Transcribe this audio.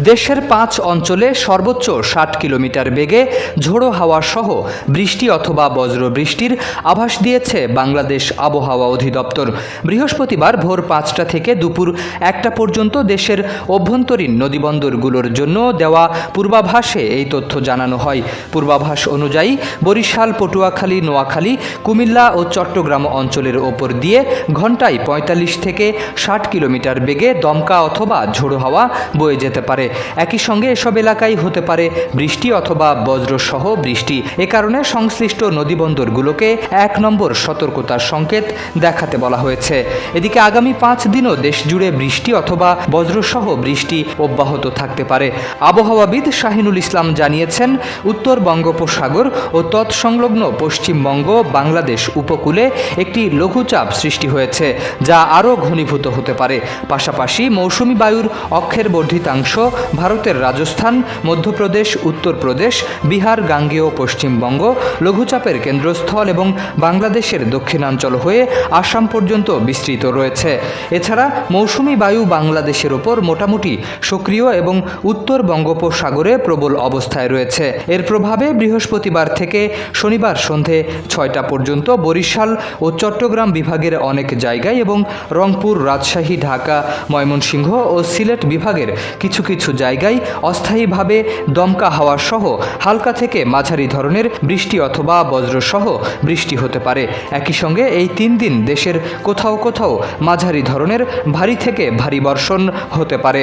দেশের 5 অঞ্চলে সর্বোচ্চ 60 কিলোমিটার বেগে ঝোড়ো হাওয়া সহ বৃষ্টি অথবা বজ্রবৃষ্টির আভাস দিয়েছে বাংলাদেশ আবহাওয়া অধিদপ্তর। বৃহস্পতিবার ভোর 5টা থেকে দুপুর 1টা পর্যন্ত দেশের অভ্যন্তরীণ নদীবন্দরগুলোর জন্য দেওয়া পূর্বাভাসে এই তথ্য জানানো হয়। পূর্বাভাস অনুযায়ী বরিশাল, পটুয়াখালী, নোয়াখালী, কুমিল্লা ও চট্টগ্রাম অঞ্চলের ওপর দিয়ে ঘন্টায় 45 থেকে 60 কিলোমিটার বেগে দমকা অথবা ঝোড়ো হাওয়া বয়ে যেতে পারে। একই সঙ্গে এসব এলাকায় হতে পারে বৃষ্টি অথবা বজ্রসহ বৃষ্টি। এ কারণে সংশ্লিষ্ট নদীবন্দরগুলোকে 1 নম্বর সতর্কতার সংকেত দেখাতে বলা হয়েছে। এদিকে আগামী 5 দিনও দেশ জুড়ে বৃষ্টি অথবা বজ্রসহ বৃষ্টি অব্যাহত থাকতে পারে। আবহাওয়াবিদ শাহিনুল ইসলাম জানিয়েছেন, উত্তর বঙ্গোপসাগর ও তৎসংলগ্ন পশ্চিমবঙ্গ, বাংলাদেশ উপকূলে একটি লঘুচাপ সৃষ্টি হয়েছে, যা আরও ঘনীভূত হতে পারে। পাশাপাশি মৌসুমী বায়ুর অক্ষের বর্ধিতাংশ ভারতের রাজস্থান, মধ্যপ্রদেশ, উত্তরপ্রদেশ, বিহার, গাঙ্গেয় পশ্চিমবঙ্গ, লঘুচাপের কেন্দ্রস্থল এবং বাংলাদেশের দক্ষিণাঞ্চল হয়ে আসাম পর্যন্ত বিস্তৃত রয়েছে। এছাড়া মৌসুমী বায়ু বাংলাদেশের ওপর মোটামুটি সক্রিয় এবং উত্তর বঙ্গোপসাগরে প্রবল অবস্থায় রয়েছে। এর প্রভাবে বৃহস্পতিবার থেকে শনিবার সন্ধে 6টা পর্যন্ত বরিশাল ও চট্টগ্রাম বিভাগের অনেক জায়গায় এবং রংপুর, রাজশাহী, ঢাকা, ময়মনসিংহ ও সিলেট বিভাগের কিছু কিছু জায়গায় অস্থায়ীভাবে দমকা হাওয়া সহ হালকা থেকে মাঝারি ধরনের বৃষ্টি অথবা বজ্রসহ বৃষ্টি হতে পারে। একই সঙ্গে এই 3 দিন দেশের কোথাও কোথাও মাঝারি ধরনের ভারী থেকে ভারী বর্ষণ হতে পারে।